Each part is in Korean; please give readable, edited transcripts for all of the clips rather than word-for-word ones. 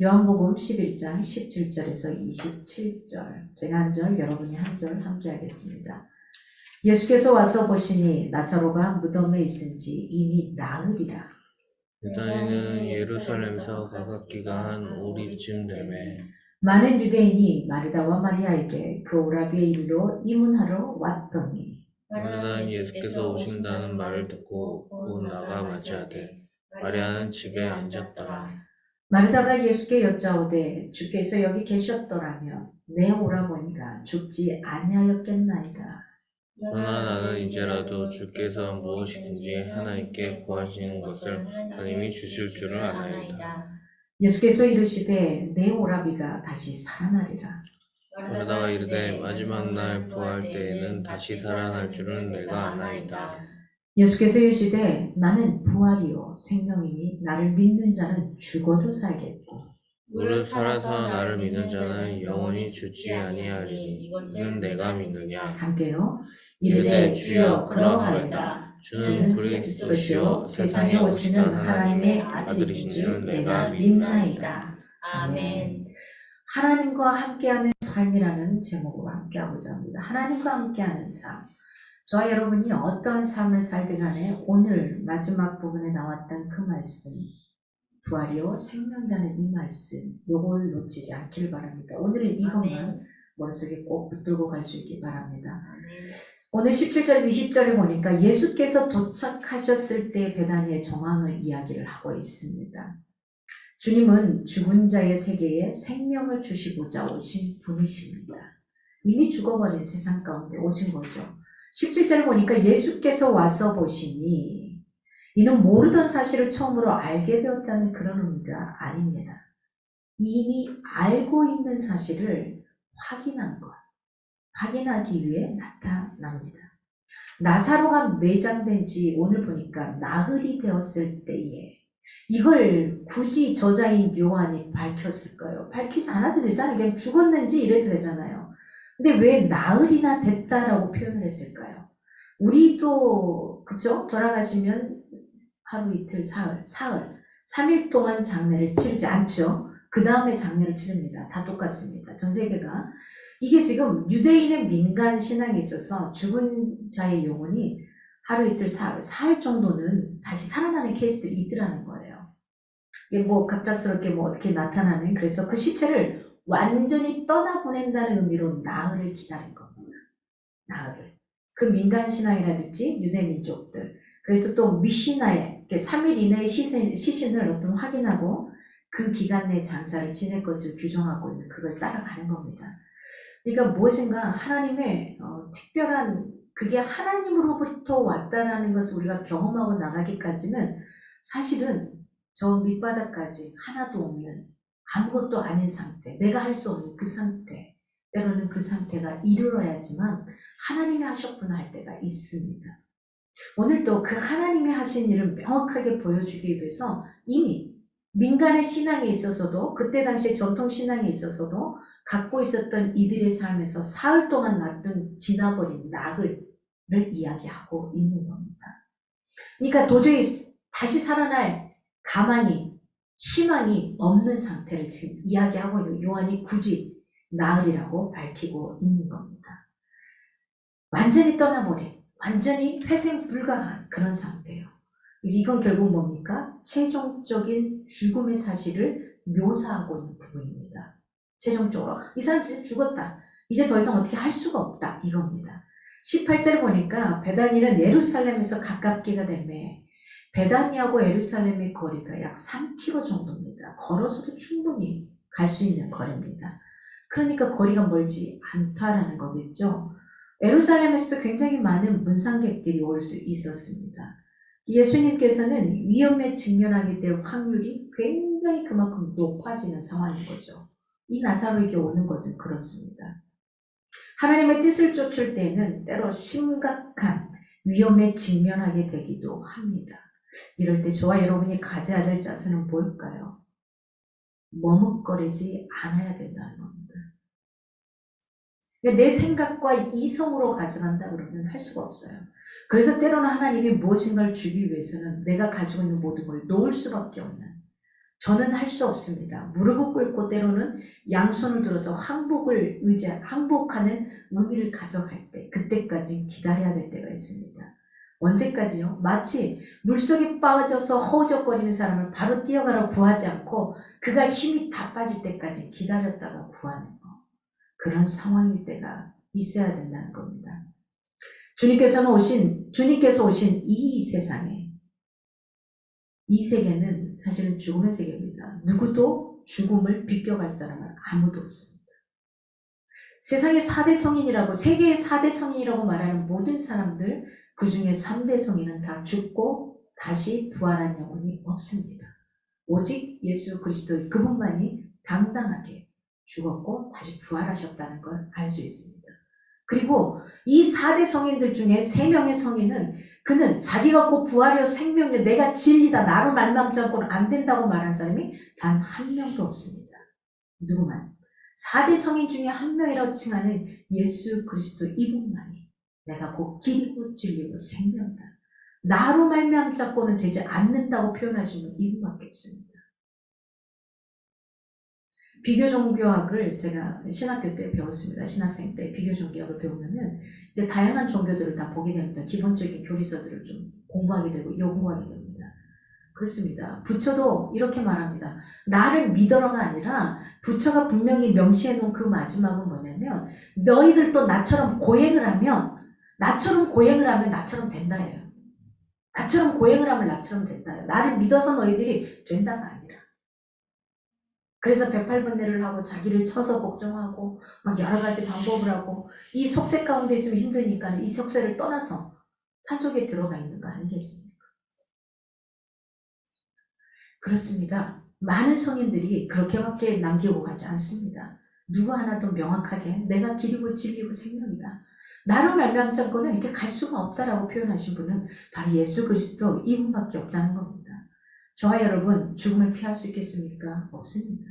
요한복음 11장 17절에서 27절, 제가 한 절, 여러분이 한 절 함께 하겠습니다. 예수께서 와서 보시니 나사로가 무덤에 있은지 이미 나흘이라. 베다니는 예루살렘에서 가깝기가 한 오리쯤 되매 많은 유대인이 마르다와 마리아에게 그 오라비의 일로 이문하러 왔더니 마르다는 예수께서 오신다는 말을 듣고 곧 나가 맞이하되 마리아는 집에 앉았더라. 마르다가 예수께 여짜오되 주께서 여기 계셨더라면 내 오라버니가 죽지 아니하였겠나이다. 그러나 나는 이제라도 주께서 무엇이든지 하나님께 구하시는 것을 하나님이 주실 줄을 아나이다. 예수께서 이르시되 내 오라비가 다시 살아나리라. 마르다가 이르되 마지막 날 부활 때에는 다시 살아날 줄은 내가 아나이다. 예수께서 이르시되 나는 부활이요 생명이니 나를 믿는 자는 죽어도 살겠고 무릇 살아서 나를 믿는 자는 영원히 죽지 아니하리니 이것은 내가 믿느냐. 함께요. 이르되 주여 그러하이다. 주는 그리스도시요 세상에 오시는 하나님의 아들이신 줄 내가 믿나이다. 아멘. 하나님과 함께하는 삶이라는 제목으로 함께하고자 합니다. 하나님과 함께하는 삶. 저와 여러분이 어떤 삶을 살든 간에 오늘 마지막 부분에 나왔던 그 말씀, 부활이요 생명이라는 이 말씀, 요걸 놓치지 않길 바랍니다. 오늘은 이것만 머릿속에 꼭 붙들고 갈 수 있길 바랍니다. 오늘 17절에서 20절을 보니까 예수께서 도착하셨을 때 베다니의 정황을 이야기를 하고 있습니다. 주님은 죽은 자의 세계에 생명을 주시고자 오신 분이십니다. 이미 죽어버린 세상 가운데 오신 거죠. 17절을 보니까 예수께서 와서 보시니 이는 모르던 사실을 처음으로 알게 되었다는 그런 의미가 아닙니다. 이미 알고 있는 사실을 확인하기 위해 나타납니다. 나사로가 매장된 지 오늘 보니까 나흘이 되었을 때에 이걸 굳이 저자인 요한이 밝혔을까요? 밝히지 않아도 되잖아요. 그냥 죽었는지 이래도 되잖아요. 근데 왜 나흘이나 됐다라고 표현을 했을까요? 우리도 그죠? 돌아가시면 하루 이틀 사흘 3일 동안 장례를 치르지 않죠. 그 다음에 장례를 치릅니다. 다 똑같습니다. 전 세계가. 이게 지금 유대인의 민간 신앙에 있어서 죽은 자의 영혼이 하루 이틀 사흘 정도는 다시 살아나는 케이스들이 있더라는 거예요. 이게 뭐 갑작스럽게 뭐 어떻게 나타나는, 그래서 그 시체를 완전히 떠나보낸다는 의미로 나흘을 기다린 겁니다. 나흘을. 그 민간 신앙이라든지 유대 민족들. 그래서 또 미시나에 3일 이내에 시신을 어떤 확인하고 그 기간 내 장사를 지낼 것을 규정하고 있는, 그걸 따라가는 겁니다. 그러니까 무엇인가 하나님의 특별한, 그게 하나님으로부터 왔다라는 것을 우리가 경험하고 나가기까지는 사실은 저 밑바닥까지 하나도 없는, 아무것도 아닌 상태, 내가 할 수 없는 그 상태, 때로는 그 상태가 이르러야지만 하나님이 하셨구나 할 때가 있습니다. 오늘도 그 하나님이 하신 일을 명확하게 보여주기 위해서 이미 민간의 신앙에 있어서도, 그때 당시에 전통 신앙에 있어서도 갖고 있었던 이들의 삶에서 사흘 동안 지나버린 나흘을 이야기하고 있는 겁니다. 그러니까 도저히 다시 살아날 가망이, 희망이 없는 상태를 지금 이야기하고 있는, 요한이 굳이 나흘이라고 밝히고 있는 겁니다. 완전히 떠나버린, 완전히 회생 불가한 그런 상태예요. 이건 결국 뭡니까? 최종적인 죽음의 사실을 묘사하고 있는 부분입니다. 최종적으로 이 사람 진짜 죽었다, 이제 더 이상 어떻게 할 수가 없다, 이겁니다. 18절 보니까 베다니는 예루살렘에서 가깝기가 되매, 베다니하고 예루살렘의 거리가 약 3km 정도입니다. 걸어서도 충분히 갈 수 있는 거리입니다. 그러니까 거리가 멀지 않다라는 거겠죠. 예루살렘에서도 굉장히 많은 문상객들이 올 수 있었습니다. 예수님께서는 위험에 직면하게 될 확률이 굉장히 그만큼 높아지는 상황인 거죠. 이 나사로에게 오는 것은 그렇습니다. 하나님의 뜻을 쫓을 때는 때로 심각한 위험에 직면하게 되기도 합니다. 이럴 때 저와 여러분이 가져야 될 자세는 뭘까요? 머뭇거리지 않아야 된다는 겁니다. 내 생각과 이성으로 가져간다 그러면 할 수가 없어요. 그래서 때로는 하나님이 무엇인가를 주기 위해서는 내가 가지고 있는 모든 걸 놓을 수밖에 없는, 저는 할 수 없습니다. 무릎을 꿇고 때로는 양손을 들어서 항복하는 의미를 가져갈 때, 그때까지 기다려야 될 때가 있습니다. 언제까지요? 마치 물속에 빠져서 허우적거리는 사람을 바로 뛰어가라 구하지 않고 그가 힘이 다 빠질 때까지 기다렸다가 구하는 거. 그런 상황일 때가 있어야 된다는 겁니다. 주님께서 오신 이 세상에, 이 세계는 사실은 죽음의 세계입니다. 누구도 죽음을 비껴갈 사람은 아무도 없습니다. 세상의 4대 성인이라고, 세계의 4대 성인이라고 말하는 모든 사람들, 그 중에 3대 성인은 다 죽고 다시 부활한 영혼이 없습니다. 오직 예수 그리스도 그분만이 당당하게 죽었고 다시 부활하셨다는 걸 알 수 있습니다. 그리고 이 4대 성인들 중에 3명의 성인은, 그는 자기가 곧 부활이요 생명이요 내가 진리다, 나로 말미암지 않고는 안 된다고 말한 사람이 단 한 명도 없습니다. 누구만? 4대 성인 중에 한 명이라고 칭하는 예수 그리스도 이분만이 내가 곧 길이고 진리고 생명이다, 나로 말미암지 않고는 되지 않는다고 표현하신 분 이분밖에 없습니다. 비교종교학을 제가 신학교 때 배웠습니다. 신학생 때 비교종교학을 배우면은 이제 다양한 종교들을 다 보게 됩니다. 기본적인 교리서들을 좀 공부하게 되고 연구하게 됩니다. 그렇습니다. 부처도 이렇게 말합니다. 나를 믿어라가 아니라, 부처가 분명히 명시해 놓은 그 마지막은 뭐냐면, 너희들도 나처럼 고행을 하면 나처럼 고행을 하면 나처럼 된다예요. 나처럼 고행을 하면 나처럼 된다예요. 나를 믿어서 너희들이 된다가 아니라. 그래서 108번뇌를 하고 자기를 쳐서 걱정하고 막 여러 가지 방법을 하고 이 속세 가운데 있으면 힘드니까 이 속세를 떠나서 산속에 들어가 있는 거 아니겠습니까? 그렇습니다. 많은 성인들이 그렇게밖에 남기고 가지 않습니다. 누구 하나도 명확하게 내가 길이고 진리고 생명이다. 나로 말미암자고는 이렇게 갈 수가 없다라고 표현하신 분은 바로 예수 그리스도 이분밖에 없다는 겁니다. 저와 여러분 죽음을 피할 수 있겠습니까? 없습니다.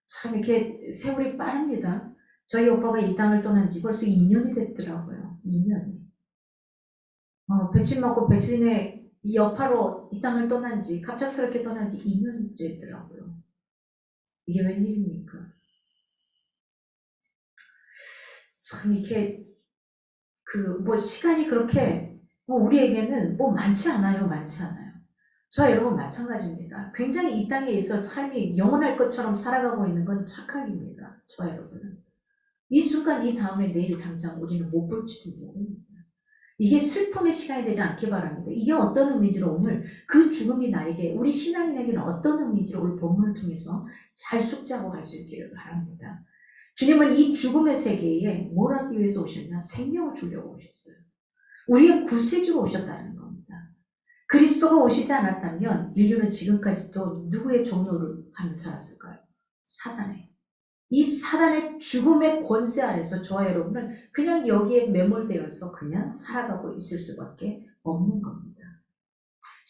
참 이렇게 세월이 빠릅니다. 저희 오빠가 이 땅을 떠난 지 벌써 2년이 됐더라고요. 2년이. 백신 맞고 백신의 이 여파로 이 땅을 떠난 지, 갑작스럽게 떠난 지 2년째더라고요. 이게 웬일입니까? 참 이렇게 시간이 그렇게 우리에게는 많지 않아요. 많지 않아요. 저와 여러분 마찬가지입니다. 굉장히 이 땅에 있어 삶이 영원할 것처럼 살아가고 있는 건 착각입니다. 저와 여러분은. 이 순간 이 다음에 내일 당장 우리는 못 볼지도 모릅니다. 이게 슬픔의 시간이 되지 않기 바랍니다. 이게 어떤 의미인지를 오늘 그 죽음이 나에게 우리 신앙인에게는 어떤 의미인지를 오늘 본문을 통해서 잘 숙지하고 갈 수 있기를 바랍니다. 주님은 이 죽음의 세계에 뭘 하기 위해서 오셨냐? 생명을 주려고 오셨어요. 우리의 구세주로 오셨다는 겁니다. 그리스도가 오시지 않았다면 인류는 지금까지도 누구의 종로를 하며 살았을까요? 사단의. 이 사단의 죽음의 권세 아래서 저와 여러분은 그냥 여기에 매몰되어서 그냥 살아가고 있을 수밖에 없는 겁니다.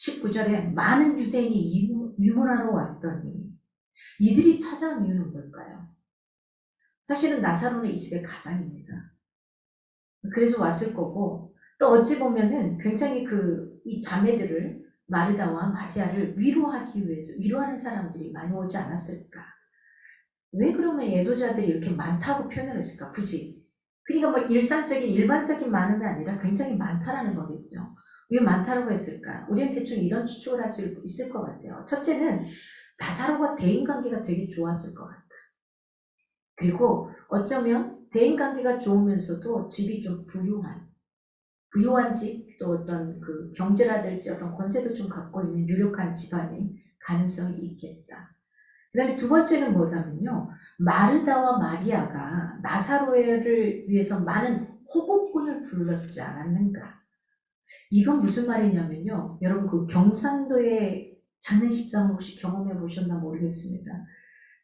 19절에 많은 유대인이 위문하러 왔더니 이들이 찾아온 이유는 뭘까요? 사실은 나사로는 이 집의 가장입니다. 그래서 왔을 거고 또 어찌 보면은 굉장히 이 자매들을 마르다와 마리아를 위로하기 위해서 위로하는 사람들이 많이 오지 않았을까? 왜 그러면 애도자들이 이렇게 많다고 표현을 했을까? 굳이. 그러니까 일상적인 일반적인 많음이 아니라 굉장히 많다라는 거겠죠. 왜 많다라고 했을까? 우리는 대충 이런 추측을 할 수 있을 것 같아요. 첫째는 나사로가 대인관계가 되게 좋았을 것 같다. 그리고 어쩌면 대인관계가 좋으면서도 집이 좀 부유한 집, 또 어떤 경제라든지 어떤 권세도 좀 갖고 있는 유력한 집안인 가능성이 있겠다. 그 다음에 두 번째는 뭐냐면요. 마르다와 마리아가 나사로를 위해서 많은 호곡꾼을 불렀지 않았는가. 이건 무슨 말이냐면요. 여러분 경상도의 장례식장을 혹시 경험해 보셨나 모르겠습니다.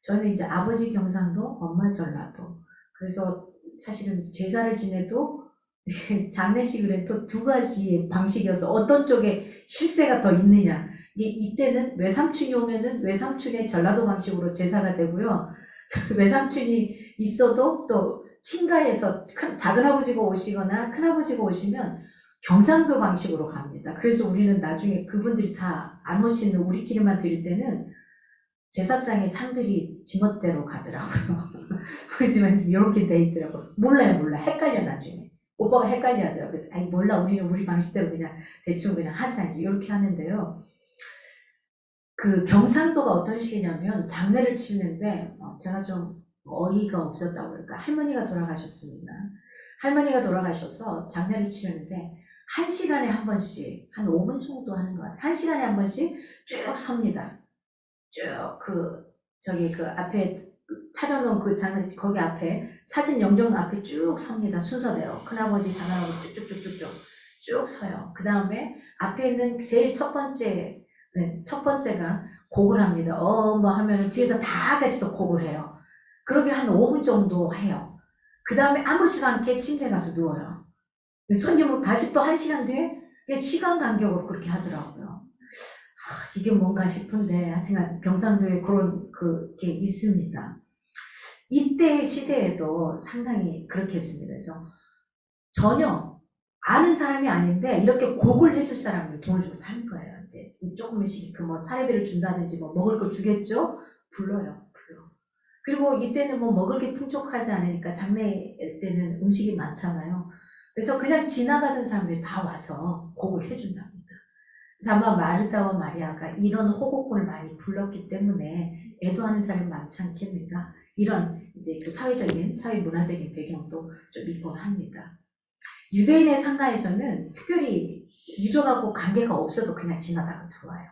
저는 이제 아버지 경상도, 엄마 전라도. 그래서 사실은 제사를 지내도 장례식을 해도 두 가지의 방식이어서 어떤 쪽에 실세가 더 있느냐. 이때는 외삼촌이 오면은 외삼촌의 전라도 방식으로 제사가 되고요. 외삼촌이 있어도 또 친가에서 작은아버지가 오시거나 큰아버지가 오시면 경상도 방식으로 갑니다. 그래서 우리는 나중에 그분들이 다 안 오시는 우리끼리만 드릴 때는 제사상에 상들이 지멋대로 가더라고요. 우리 집은 이렇게 돼 있더라고요. 몰라. 헷갈려 나중에. 오빠가 헷갈려 하더라고요. 그래서 아니 몰라. 우리는 우리 방식대로 그냥 대충 그냥 하자 이제 이렇게 하는데요. 경상도가 어떤 식이냐면 장례를 치는데 제가 좀 어이가 없었다고 그럴까. 할머니가 돌아가셨습니다. 할머니가 돌아가셔서 장례를 치르는데 1시간에 한 번씩 한 5분 정도 하는 것 같아요. 1시간에 한 번씩 쭉 섭니다. 쭉 앞에 차려놓은 장례 거기 앞에 사진 영정 앞에 쭉 섭니다. 순서대로 큰아버지 작은아버지 쭉쭉쭉쭉 쭉 서요. 그 다음에 앞에 있는 제일 첫 번째가 곡을 합니다. 하면은 뒤에서 다 같이 또 곡을 해요. 그러게 한 5분 정도 해요. 그 다음에 아무렇지도 않게 침대에 가서 누워요. 손님은 다시 또 1시간 뒤에 시간 간격으로 그렇게 하더라고요. 이게 뭔가 싶은데 하여튼 경상도에 그런 게 있습니다. 이때 시대에도 상당히 그렇게 했습니다. 그래서 전혀 아는 사람이 아닌데 이렇게 곡을 해줄 사람을 돈을 주고 사는 거예요. 이제 조금씩 사례비를 준다든지 먹을 걸 주겠죠? 불러. 그리고 이때는 먹을 게 풍족하지 않으니까 장례 때는 음식이 많잖아요. 그래서 그냥 지나가던 사람들이 다 와서 곡을 해준답니다. 그래서 아마 마르다와 마리아가 이런 호곡꾼을 많이 불렀기 때문에 애도하는 사람이 많지 않겠는가. 이런 이제 사회 문화적인 배경도 좀 있곤 합니다. 유대인의 상가에서는 특별히 유족하고 관계가 없어도 그냥 지나다가 들어와요.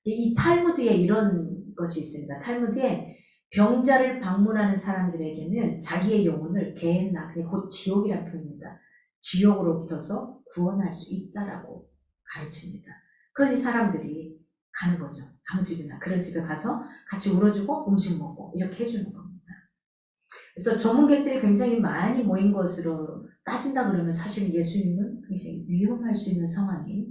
이 탈무드에 이런 것이 있습니다. 탈무드에 병자를 방문하는 사람들에게는 자기의 영혼을 게헨나, 곧 지옥이라는 표현입니다. 지옥으로부터서 구원할 수 있다라고 가르칩니다. 그러니 사람들이 가는 거죠. 아무 집이나 그런 집에 가서 같이 울어주고 음식 먹고 이렇게 해주는 겁니다. 그래서 전문객들이 굉장히 많이 모인 것으로 따진다 그러면 사실 예수님은 굉장히 위험할 수 있는 상황이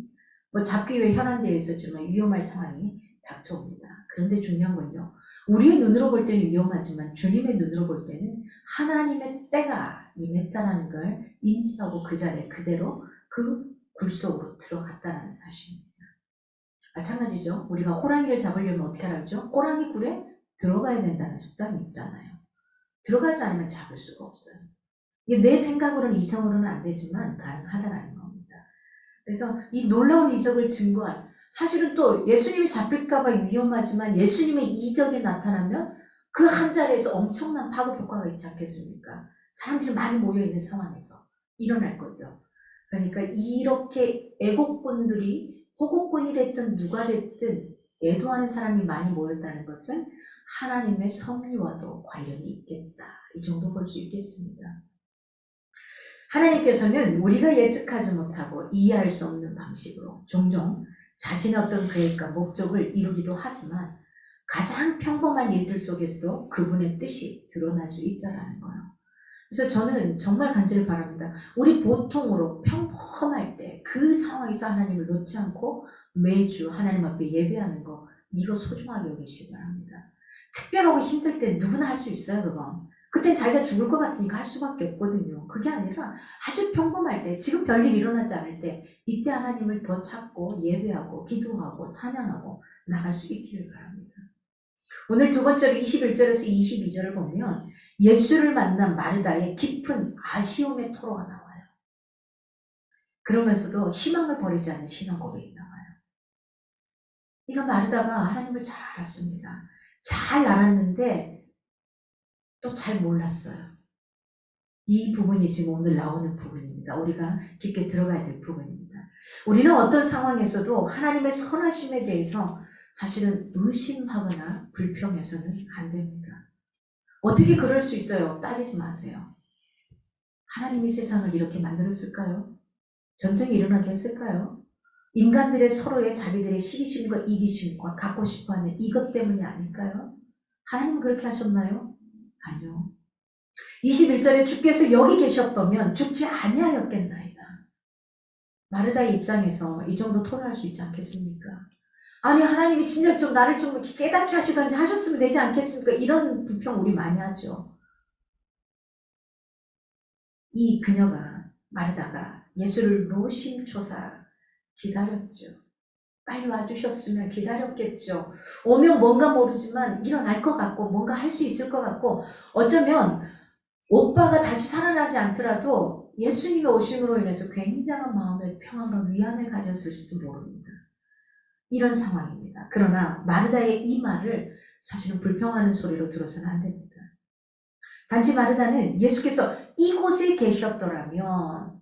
뭐 잡기 위해 현안되어 있었지만 위험할 상황이 닥쳐옵니다. 그런데 중요한 건요. 우리의 눈으로 볼 때는 위험하지만 주님의 눈으로 볼 때는 하나님의 때가 임했다라는 걸 인지하고 그 자리에 그대로 그 굴 속으로 들어갔다는 사실입니다. 마찬가지죠. 우리가 호랑이를 잡으려면 어떻게 하죠? 호랑이 굴에 들어가야 된다는 속담이 있잖아요. 들어가지 않으면 잡을 수가 없어요. 이게 내 생각으로는 이성으로는 안 되지만 가능하다는 겁니다. 그래서 이 놀라운 이적을 증거한 사실은 또 예수님이 잡힐까봐 위험하지만 예수님의 이적이 나타나면 그 한 자리에서 엄청난 파급 효과가 있지 않겠습니까? 사람들이 많이 모여있는 상황에서 일어날 거죠. 그러니까 이렇게 애국분들이 호국분이 됐든 누가 됐든 애도하는 사람이 많이 모였다는 것은 하나님의 섭리와도 관련이 있겠다. 이 정도 볼 수 있겠습니다. 하나님께서는 우리가 예측하지 못하고 이해할 수 없는 방식으로 종종 자신의 어떤 계획과 목적을 이루기도 하지만 가장 평범한 일들 속에서도 그분의 뜻이 드러날 수 있다는 거예요. 그래서 저는 정말 간절히 바랍니다. 우리 보통으로 평범할 때 그 상황에서 하나님을 놓지 않고 매주 하나님 앞에 예배하는 거 이거 소중하게 여기시기 바랍니다. 특별하고 힘들 때 누구나 할 수 있어요, 그건. 그땐 자기가 죽을 것 같으니까 할 수밖에 없거든요. 그게 아니라 아주 평범할 때, 지금 별일 일어나지 않을 때, 이때 하나님을 더 찾고 예배하고 기도하고 찬양하고 나갈 수 있기를 바랍니다. 오늘 두 번째로 21절에서 22절을 보면 예수를 만난 마르다의 깊은 아쉬움의 토로가 나와요. 그러면서도 희망을 버리지 않는 신앙 고백이 나와요. 이거 마르다가 하나님을 잘 알았습니다. 잘 알았는데 또 잘 몰랐어요. 이 부분이 지금 오늘 나오는 부분입니다. 우리가 깊게 들어가야 될 부분입니다. 우리는 어떤 상황에서도 하나님의 선하심에 대해서 사실은 의심하거나 불평해서는 안 됩니다. 어떻게 그럴 수 있어요? 따지지 마세요. 하나님이 세상을 이렇게 만들었을까요? 전쟁이 일어나게 했을까요? 인간들의 서로의 자기들의 시기심과 이기심과 갖고 싶어하는 이것 때문이 아닐까요? 하나님은 그렇게 하셨나요? 아니요. 21절에 주께서 여기 계셨다면 죽지 아니하였겠나이다. 마르다의 입장에서 이 정도 토로할 수 있지 않겠습니까? 아니 하나님이 진짜 좀 나를 좀 이렇게 깨닫게 하시던지 하셨으면 되지 않겠습니까? 이런 불평 우리 많이 하죠. 이 그녀가 마르다가 예수를 노심초사 기다렸죠. 빨리 와주셨으면 기다렸겠죠. 오면 뭔가 모르지만 일어날 것 같고 뭔가 할 수 있을 것 같고 어쩌면 오빠가 다시 살아나지 않더라도 예수님의 오심으로 인해서 굉장한 마음의 평안과 위안을 가졌을지도 모릅니다. 이런 상황입니다. 그러나 마르다의 이 말을 사실은 불평하는 소리로 들어서는 안 됩니다. 단지 마르다는 예수께서 이곳에 계셨더라면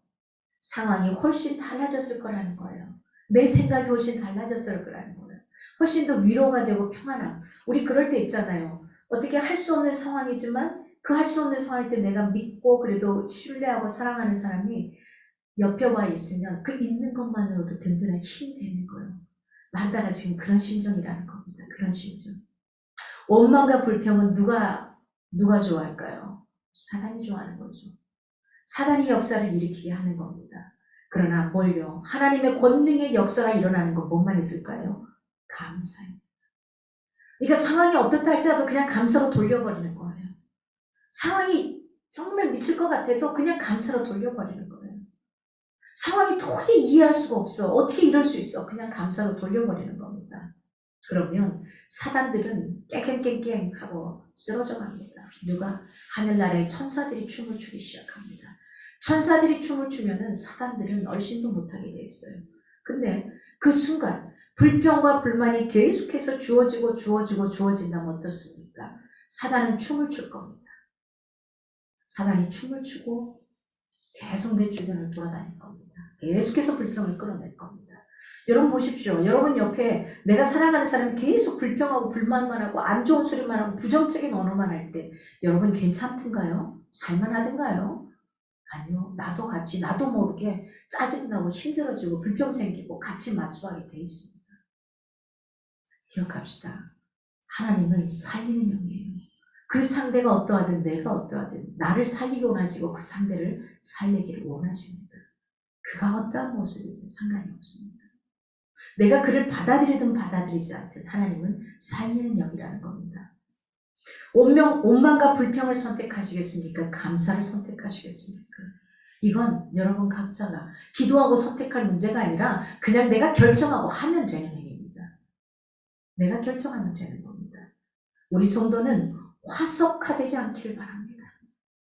상황이 훨씬 달라졌을 거라는 거예요. 내 생각이 훨씬 달라졌을 거라는 거예요. 훨씬 더 위로가 되고 평안함. 우리 그럴 때 있잖아요. 어떻게 할 수 없는 상황이지만 그 할 수 없는 상황일 때 내가 믿고 그래도 신뢰하고 사랑하는 사람이 옆에 와 있으면 그 있는 것만으로도 든든한 힘이 되는 거예요. 마르다가 지금 그런 심정이라는 겁니다. 그런 심정. 원망과 불평은 누가 좋아할까요? 사단이 좋아하는 거죠. 사단이 역사를 일으키게 하는 겁니다. 그러나 뭘요? 하나님의 권능의 역사가 일어나는 건 뭐만 있을까요? 감사입니다. 그러니까 상황이 어떻다 할지라도 그냥 감사로 돌려버리는 거예요. 상황이 정말 미칠 것 같아도 그냥 감사로 돌려버리는 거예요. 상황이 도저히 이해할 수가 없어. 어떻게 이럴 수 있어? 그냥 감사로 돌려버리는 겁니다. 그러면 사단들은 깨갱깽깽 하고 쓰러져 갑니다. 누가? 하늘나라의 천사들이 춤을 추기 시작합니다. 천사들이 춤을 추면은 사단들은 얼씬도 못하게 돼 있어요. 근데 그 순간 불평과 불만이 계속해서 주어진다면 어떻습니까? 사단은 춤을 출 겁니다. 사단이 춤을 추고 계속 내 주변을 돌아다닐 겁니다. 계속해서 불평을 끌어낼 겁니다. 여러분 보십시오. 여러분 옆에 내가 사랑하는 사람이 계속 불평하고 불만만 하고 안 좋은 소리만 하고 부정적인 언어만 할 때 여러분 괜찮던가요? 살만하던가요? 아니요. 나도 모르게 짜증나고 힘들어지고 불평 생기고 같이 맞수하게 돼 있습니다. 기억합시다. 하나님은 살리는 영이에요. 그 상대가 어떠하든 내가 어떠하든 나를 살리기 원하시고 그 상대를 살리기를 원하십니다. 그가 어떠한 모습이든 상관이 없습니다. 내가 그를 받아들이든 받아들이지 않든 하나님은 살리는 영이라는 겁니다. 원망과 불평을 선택하시겠습니까? 감사를 선택하시겠습니까? 이건 여러분 각자가 기도하고 선택할 문제가 아니라 그냥 내가 결정하고 하면 되는 행위입니다. 내가 결정하면 되는 겁니다. 우리 성도는 화석화되지 않기를 바랍니다.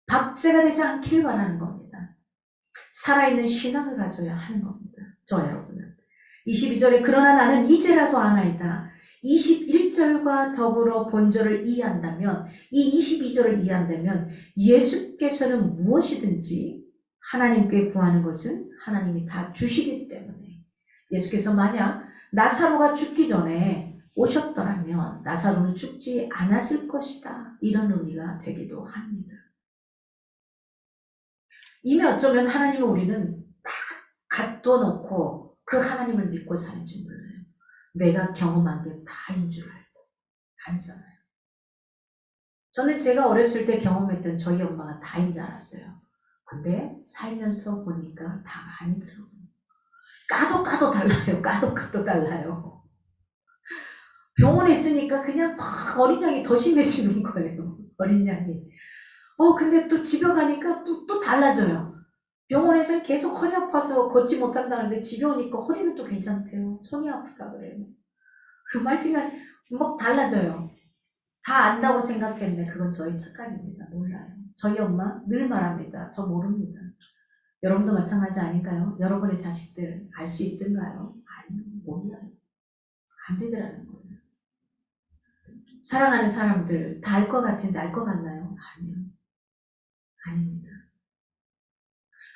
박제가 되지 않기를 바라는 겁니다. 살아있는 신앙을 가져야 하는 겁니다. 저 여러분은. 22절에 그러나 나는 이제라도 아나이다. 21절과 더불어 본절을 이해한다면 이 22절을 이해한다면 예수께서는 무엇이든지 하나님께 구하는 것은 하나님이 다 주시기 때문에 예수께서 만약 나사로가 죽기 전에 오셨더라면 나사로는 죽지 않았을 것이다. 이런 의미가 되기도 합니다. 이미 어쩌면 하나님은 우리는 딱 갖둬놓고 그 하나님을 믿고 사는지 몰라요. 내가 경험한 게 다인 줄 알고. 아니잖아요. 저는 제가 어렸을 때 경험했던 저희 엄마가 다인 줄 알았어요. 근데 살면서 보니까 다가 아니더라고요. 까도 달라요. 까도 달라요. 병원에 있으니까 그냥 막 어린 양이 더 심해지는 거예요. 어린 양이. 근데 또 집에 가니까 또 달라져요. 병원에서는 계속 허리 아파서 걷지 못한다는데 집에 오니까 허리는 또 괜찮대요. 손이 아프다 그래요. 그 말투가 막 달라져요. 다 안다고 생각했네. 그건 저의 착각입니다. 몰라요. 저희 엄마 늘 말합니다. 저 모릅니다. 여러분도 마찬가지 아닌가요? 여러분의 자식들 알 수 있던가요? 아니요. 몰라요. 안 되더라는 거예요. 사랑하는 사람들 다 알 것 같은데 알 것 같나요? 아니요. 아닙니다.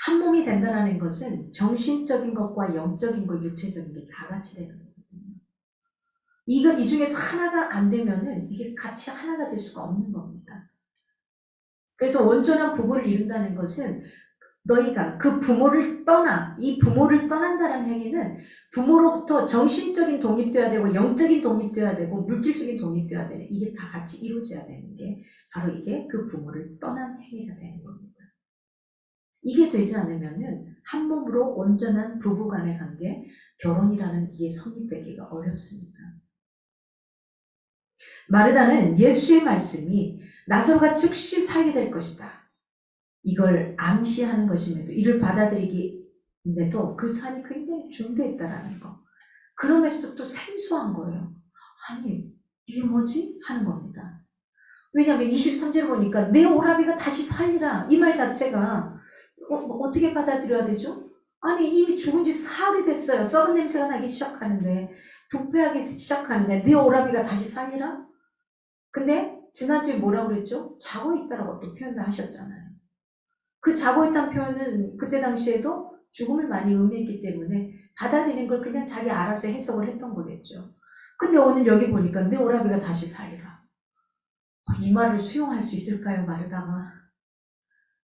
한 몸이 된다는 것은 정신적인 것과 영적인 것, 육체적인 게 다 같이 되는 거거든요. 이 중에서 하나가 안 되면은 이게 같이 하나가 될 수가 없는 겁니다. 그래서 온전한 부부를 이룬다는 것은 너희가 그 부모를 이 부모를 떠난다는 행위는 부모로부터 정신적인 독립되어야 되고 영적인 독립되어야 되고 물질적인 독립되어야 되는 이게 다 같이 이루어져야 되는 게 바로 이게 그 부모를 떠난 행위가 되는 겁니다. 이게 되지 않으면은 한 몸으로 온전한 부부 간의 관계, 결혼이라는 이게 성립되기가 어렵습니다. 마르다는 예수의 말씀이 나사로가 즉시 살게 될 것이다. 이걸 암시하는 것임에도 이를 받아들이기인데도 그 산이 굉장히 중대했다라는 거. 그러면서도 또 생소한 거예요. 아니 이게 뭐지? 하는 겁니다. 왜냐하면 23절 보니까 내 오라비가 다시 살리라. 이 말 자체가 어떻게 받아들여야 되죠? 아니 이미 죽은 지 사흘이 됐어요. 썩은 냄새가 나기 시작하는데 부패하기 시작하는데 내 오라비가 다시 살리라? 근데 지난주에 뭐라고 그랬죠? 자고 있다라고 또 표현도 하셨잖아요. 그 자고 있다는 표현은 그때 당시에도 죽음을 많이 의미했기 때문에 받아들이는 걸 그냥 자기 알아서 해석을 했던 거겠죠. 근데 오늘 여기 보니까 내 오라비가 다시 살리라. 이 말을 수용할 수 있을까요? 마르다가.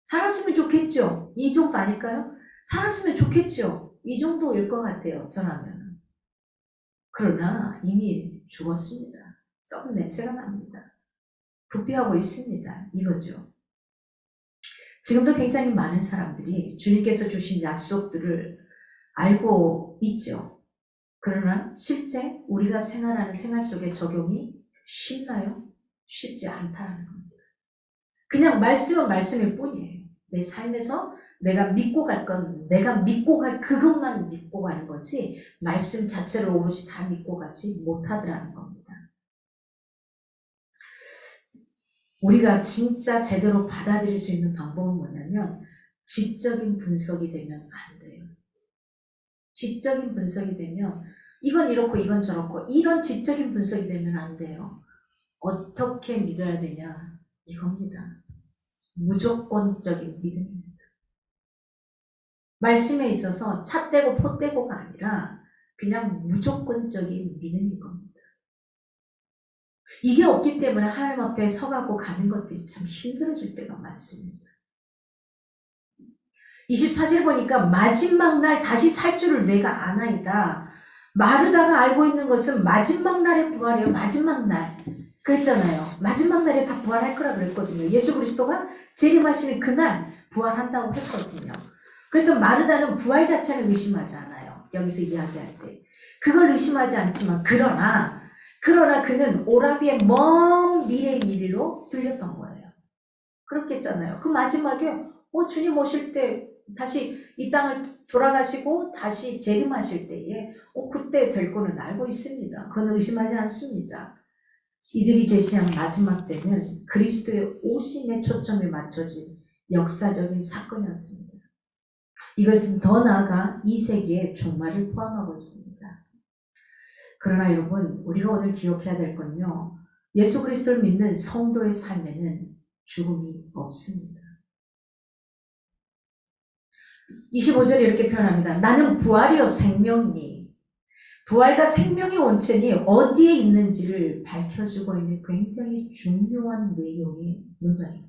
살았으면 좋겠죠. 이 정도 아닐까요? 살았으면 좋겠죠. 이 정도일 것 같아요. 저라면. 그러나 이미 죽었습니다. 썩은 냄새가 납니다. 부패하고 있습니다. 이거죠. 지금도 굉장히 많은 사람들이 주님께서 주신 약속들을 알고 있죠. 그러나 실제 우리가 생활하는 생활 속에 적용이 쉽나요? 쉽지 않다는 겁니다. 그냥 말씀은 말씀일 뿐이에요. 내 삶에서 내가 믿고 갈 건 내가 믿고 갈 그것만 믿고 가는 거지 말씀 자체를 오롯이 다 믿고 가지 못하더라는 겁니다. 우리가 진짜 제대로 받아들일 수 있는 방법은 뭐냐면 지적인 분석이 되면 안 돼요. 지적인 분석이 되면 이건 이렇고 이건 저렇고 이런 지적인 분석이 되면 안 돼요. 어떻게 믿어야 되냐 이겁니다. 무조건적인 믿음입니다. 말씀에 있어서 찻대고 포대고가 아니라 그냥 무조건적인 믿음인 겁니다. 이게 없기 때문에 하나님 앞에 서가고 가는 것들이 참 힘들어질 때가 많습니다. 24절 보니까 마지막 날 다시 살 줄을 내가 아나이다. 마르다가 알고 있는 것은 마지막 날의 부활이에요. 마지막 날. 그랬잖아요. 마지막 날에 다 부활할 거라 그랬거든요. 예수 그리스도가 재림하시는 그날 부활한다고 했거든요. 그래서 마르다는 부활 자체는 의심하지 않아요. 여기서 이야기할 때. 그걸 의심하지 않지만 그러나 그는 오라비의 먼 미래 일로 들렸던 거예요. 그렇겠잖아요. 그 마지막에 주님 오실 때 다시 이 땅을 돌아가시고 다시 재림하실 때에 그때 될 거는 알고 있습니다. 그건 의심하지 않습니다. 이들이 제시한 마지막 때는 그리스도의 오심에 초점이 맞춰진 역사적인 사건이었습니다. 이것은 더 나아가 이 세계의 종말을 포함하고 있습니다. 그러나 여러분, 우리가 오늘 기억해야 될 건요. 예수 그리스도를 믿는 성도의 삶에는 죽음이 없습니다. 25절에 이렇게 표현합니다. 나는 부활이요 생명이니. 부활과 생명의 원천이 어디에 있는지를 밝혀주고 있는 굉장히 중요한 내용의 문장입니다.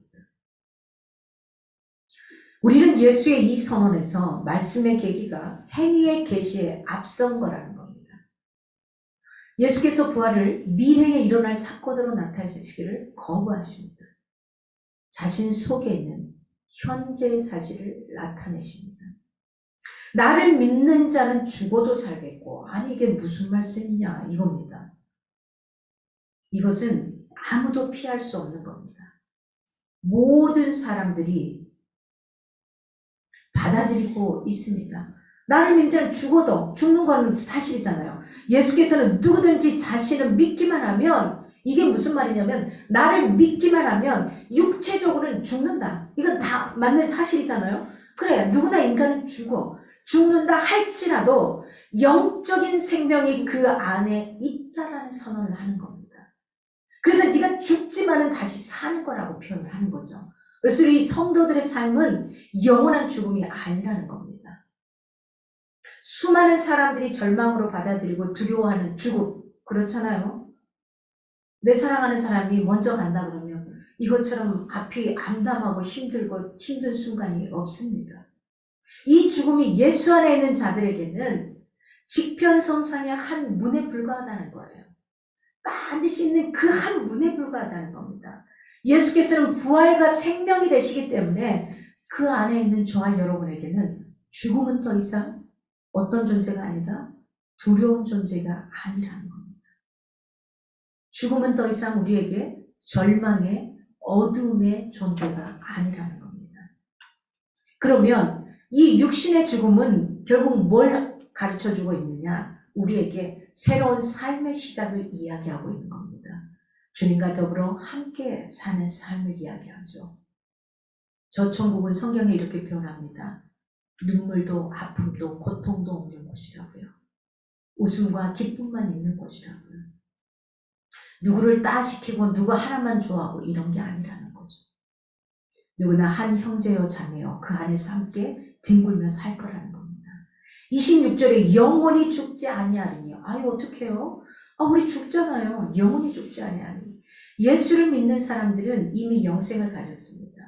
우리는 예수의 이 선언에서 말씀의 계기가 행위의 계시에 앞선 거라는 겁니다. 예수께서 부활을 미래에 일어날 사건으로 나타내시기를 거부하십니다. 자신 속에 있는 현재의 사실을 나타내십니다. 나를 믿는 자는 죽어도 살겠고, 아니 이게 무슨 말씀이냐 이겁니다. 이것은 아무도 피할 수 없는 겁니다. 모든 사람들이 받아들이고 있습니다. 나를 믿는 자는 죽어도, 죽는 건 사실이잖아요. 예수께서는 누구든지 자신을 믿기만 하면, 이게 무슨 말이냐면 나를 믿기만 하면 육체적으로는 죽는다. 이건 다 맞는 사실이잖아요. 그래, 누구나 인간은 죽는다 할지라도 영적인 생명이 그 안에 있다라는 선언을 하는 겁니다. 그래서 네가 죽지만은 다시 사는 거라고 표현을 하는 거죠. 그래서 이 성도들의 삶은 영원한 죽음이 아니라는 겁니다. 수많은 사람들이 절망으로 받아들이고 두려워하는 죽음, 그렇잖아요. 내 사랑하는 사람이 먼저 간다 그러면 이것처럼 앞이 암담하고 힘들고 힘든 순간이 없습니다. 이 죽음이 예수 안에 있는 자들에게는 지편성상의 한 문에 불과하다는 거예요. 반드시 있는 그 한 문에 불과하다는 겁니다. 예수께서는 부활과 생명이 되시기 때문에 그 안에 있는 저와 여러분에게는 죽음은 더 이상 어떤 존재가 아니다? 두려운 존재가 아니라는 겁니다. 죽음은 더 이상 우리에게 절망의 어둠의 존재가 아니라는 겁니다. 그러면 이 육신의 죽음은 결국 뭘 가르쳐주고 있느냐? 우리에게 새로운 삶의 시작을 이야기하고 있는 겁니다. 주님과 더불어 함께 사는 삶을 이야기하죠. 저 천국은 성경에 이렇게 표현합니다. 눈물도 아픔도 고통도 없는 곳이라고요. 웃음과 기쁨만 있는 곳이라고요. 누구를 따시키고 누구 하나만 좋아하고 이런 게 아니라는 거죠. 누구나 한 형제여 자매여 그 안에서 함께 뒹굴며 살 거라는 겁니다. 26절에 영원히 죽지 아니하리니. 아유 어떡해요? 우리 죽잖아요. 영원히 죽지 아니하리니. 예수를 믿는 사람들은 이미 영생을 가졌습니다.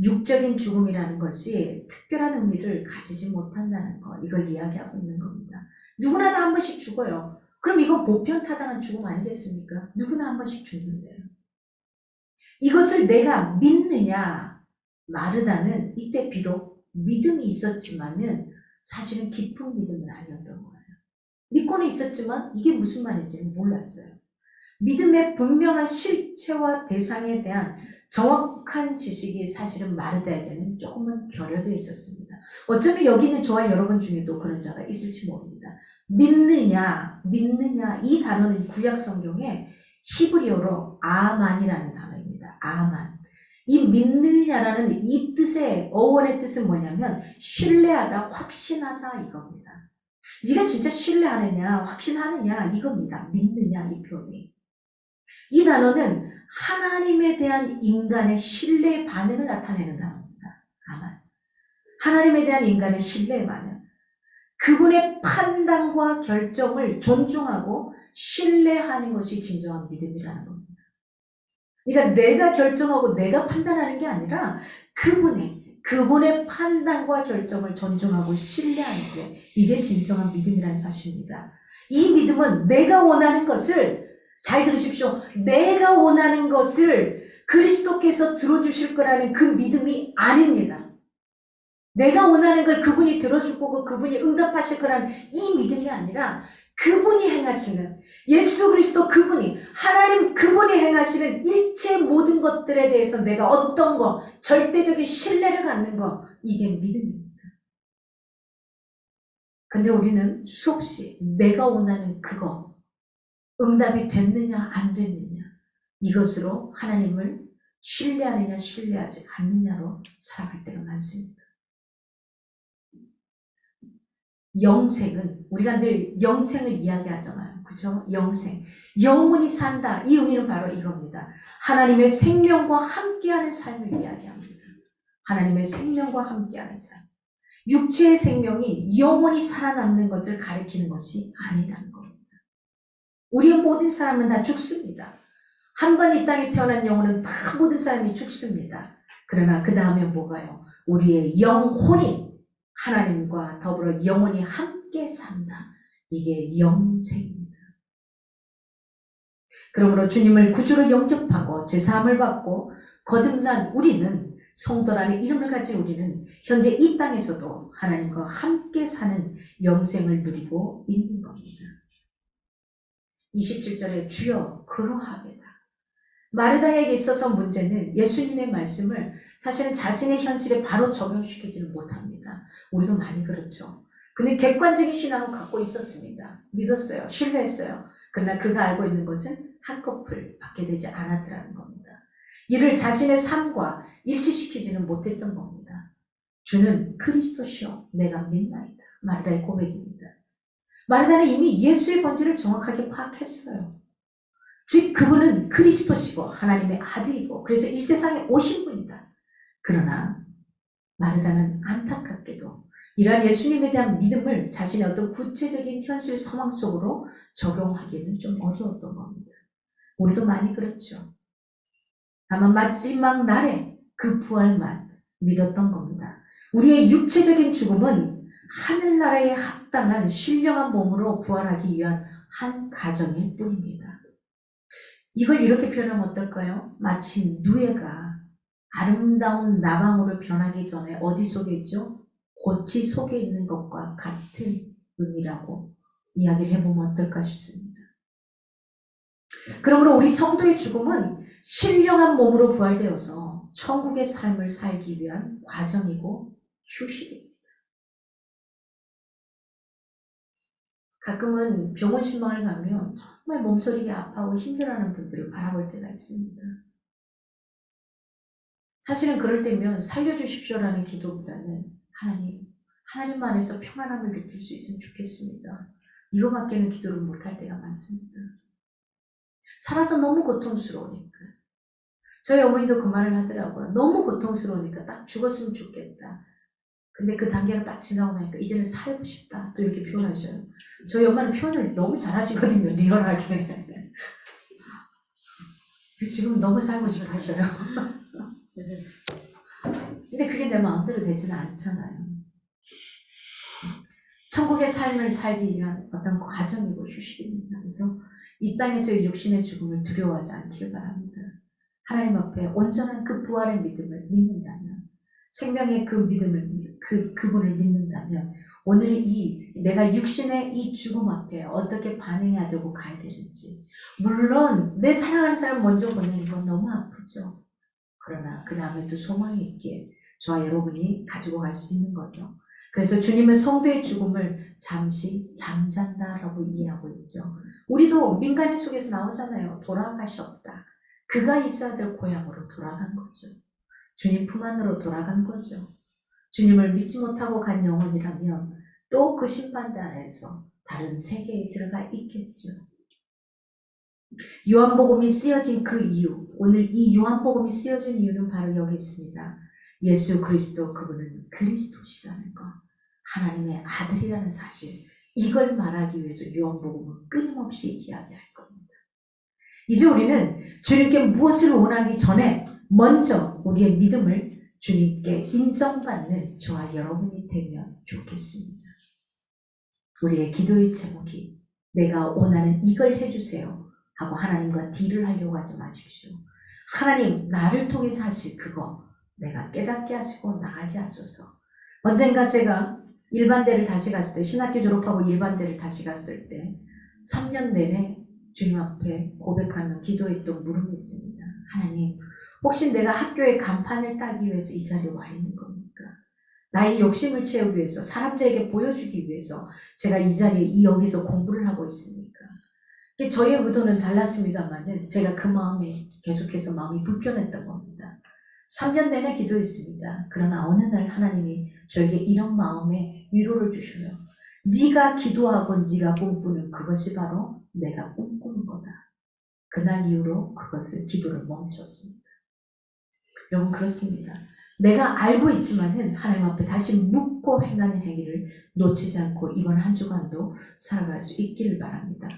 육적인 죽음이라는 것이 특별한 의미를 가지지 못한다는 것, 이걸 이야기하고 있는 겁니다. 누구나 다 한 번씩 죽어요. 그럼 이건 보편타당한 죽음 아니겠습니까? 누구나 한 번씩 죽는데요. 이것을 내가 믿느냐? 마르다는 이때 비록 믿음이 있었지만은 사실은 깊은 믿음은 아니었던 거예요. 믿고는 있었지만 이게 무슨 말인지는 몰랐어요. 믿음의 분명한 실체와 대상에 대한 정확한 지식이 사실은 마르다에게는 조금은 결여되어 있었습니다. 어쩌면 여기 있는 저와 여러분 중에도 그런 자가 있을지 모릅니다. 믿느냐 이 단어는 구약 성경에 히브리어로 아만이라는 단어입니다. 아만. 이 믿느냐라는 이 뜻의 어원의 뜻은 뭐냐면 신뢰하다, 확신하다 이겁니다. 네가 진짜 신뢰하느냐, 확신하느냐 이겁니다. 믿느냐 이 표현이. 이 단어는 하나님에 대한 인간의 신뢰의 반응을 나타내는 단어입니다. 아만. 하나님에 대한 인간의 신뢰만은 그분의 판단과 결정을 존중하고 신뢰하는 것이 진정한 믿음이라는 겁니다. 그러니까 내가 결정하고 내가 판단하는 게 아니라 그분의 판단과 결정을 존중하고 신뢰하는 게 이게 진정한 믿음이라는 사실입니다. 이 믿음은 내가 원하는 것을 잘 들으십시오. 내가 원하는 것을 그리스도께서 들어주실 거라는 그 믿음이 아닙니다. 내가 원하는 걸 그분이 들어줄 거고 그분이 응답하실 거라는 이 믿음이 아니라 그분이 행하시는 예수 그리스도 그분이 하나님 그분이 행하시는 일체 모든 것들에 대해서 내가 어떤 거 절대적인 신뢰를 갖는 거 이게 믿음입니다. 근데 우리는 수없이 내가 원하는 그거 응답이 됐느냐 안 됐느냐 이것으로 하나님을 신뢰하느냐 신뢰하지 않느냐로 살아갈 때가 많습니다. 영생은 우리가 늘 영생을 이야기하잖아요. 그죠? 영생. 영원히 산다. 이 의미는 바로 이겁니다. 하나님의 생명과 함께하는 삶을 이야기합니다. 하나님의 생명과 함께하는 삶. 육체의 생명이 영원히 살아남는 것을 가리키는 것이 아니라는 겁니다. 우리의 모든 사람은 다 죽습니다. 한 번 이 땅에 태어난 영혼은 다 모든 사람이 죽습니다. 그러나 그 다음에 뭐가요? 우리의 영혼이 하나님과 더불어 영원히 함께 산다. 이게 영생입니다. 그러므로 주님을 구주로 영접하고 제사함을 받고 거듭난 우리는 성도라는 이름을 가진 우리는 현재 이 땅에서도 하나님과 함께 사는 영생을 누리고 있는 겁니다. 27절에 주여 그러하옵니다. 마르다에게 있어서 문제는 예수님의 말씀을 사실은 자신의 현실에 바로 적용시키지는 못합니다. 우리도 많이 그렇죠. 그는 객관적인 신앙을 갖고 있었습니다. 믿었어요. 신뢰했어요. 그러나 그가 알고 있는 것은 한꺼풀 받게 되지 않았더라는 겁니다. 이를 자신의 삶과 일치시키지는 못했던 겁니다. 주는 그리스도시요 내가 믿나이다. 마르다의 고백입니다. 마르다는 이미 예수의 본질을 정확하게 파악했어요. 즉 그분은 그리스도시고 하나님의 아들이고 그래서 이 세상에 오신 분이다. 그러나 마르다는 안타깝게도 이러한 예수님에 대한 믿음을 자신의 어떤 구체적인 현실 상황 속으로 적용하기는 좀 어려웠던 겁니다. 우리도 많이 그렇죠. 다만 마지막 날에 그 부활만 믿었던 겁니다. 우리의 육체적인 죽음은 하늘나라에 합당한 신령한 몸으로 부활하기 위한 한 과정일 뿐입니다. 이걸 이렇게 표현하면 어떨까요? 마치 누에가 아름다운 나방으로 변하기 전에 어디 속에 있죠? 고치 속에 있는 것과 같은 의미라고 이야기를 해보면 어떨까 싶습니다. 그러므로 우리 성도의 죽음은 신령한 몸으로 부활되어서 천국의 삶을 살기 위한 과정이고 휴식입니다. 가끔은 병원 신방을 가면 정말 몸소리가 아파하고 힘들어하는 분들을 바라볼 때가 있습니다. 사실은 그럴 때면 살려주십시오라는 기도보다는 하나님 안에서 평안함을 느낄 수 있으면 좋겠습니다. 이거밖에는 기도를 못할 때가 많습니다. 살아서 너무 고통스러우니까. 저희 어머니도 그 말을 하더라고요. 너무 고통스러우니까 딱 죽었으면 좋겠다. 근데 그 단계가 딱 지나고 나니까 이제는 살고 싶다. 또 이렇게 표현하셔요. 저희 엄마는 표현을 너무 잘하시거든요. 리얼하게. 지금 너무 살고 싶어 하셔요. 근데 그게 내 마음대로 되지는 않잖아요. 천국의 삶을 살기 위한 어떤 과정이고 휴식입니다. 그래서 이 땅에서의 육신의 죽음을 두려워하지 않기를 바랍니다. 하나님 앞에 온전한 그 부활의 믿음을 믿는다면, 생명의 그 믿음을, 그분을 믿는다면, 오늘 내가 육신의 이 죽음 앞에 어떻게 반응해야 되고 가야 되는지. 물론, 내 사랑하는 사람 먼저 보내는 건 너무 아프죠. 그러나 그 다음에도 소망이 있기에 저와 여러분이 가지고 갈 수 있는 거죠. 그래서 주님은 성도의 죽음을 잠시 잠잔다라고 이해하고 있죠. 우리도 민간인 속에서 나오잖아요. 돌아가셨다. 그가 있어야 될 고향으로 돌아간 거죠. 주님 품 안으로 돌아간 거죠. 주님을 믿지 못하고 간 영혼이라면 또 그 심판대 안에서 다른 세계에 들어가 있겠죠. 요한복음이 쓰여진 그 이유, 오늘 이 요한복음이 쓰여진 이유는 바로 여기 있습니다. 예수 그리스도 그분은 그리스도시라는 것, 하나님의 아들이라는 사실, 이걸 말하기 위해서 요한복음은 끊임없이 이야기할 겁니다. 이제 우리는 주님께 무엇을 원하기 전에 먼저 우리의 믿음을 주님께 인정받는 저와 여러분이 되면 좋겠습니다. 우리의 기도의 제목이 내가 원하는 이걸 해주세요 하고 하나님과 딜을 하려고 하지 마십시오. 하나님 나를 통해서 하실 그거 내가 깨닫게 하시고 나가게 하소서. 언젠가 제가 일반대를 다시 갔을 때, 신학교 졸업하고 일반대를 다시 갔을 때 3년 내내 주님 앞에 고백하며 기도했던 물음이 있습니다. 하나님, 혹시 내가 학교에 간판을 따기 위해서 이 자리에 와 있는 겁니까? 나의 욕심을 채우기 위해서, 사람들에게 보여주기 위해서 제가 이 자리에 여기서 공부를 하고 있습니까? 저의 의도는 달랐습니다만은 제가 그 마음에 계속해서 마음이 불편했던 겁니다. 3년 내내 기도했습니다. 그러나 어느 날 하나님이 저에게 이런 마음에 위로를 주시며 네가 기도하고 네가 꿈꾸는 그것이 바로 내가 꿈꾸는 거다. 그날 이후로 그것을 기도를 멈췄습니다. 여러분 그렇습니다. 내가 알고 있지만은 하나님 앞에 다시 묻고 행하는 행위를 놓치지 않고 이번 한 주간도 살아갈 수 있기를 바랍니다.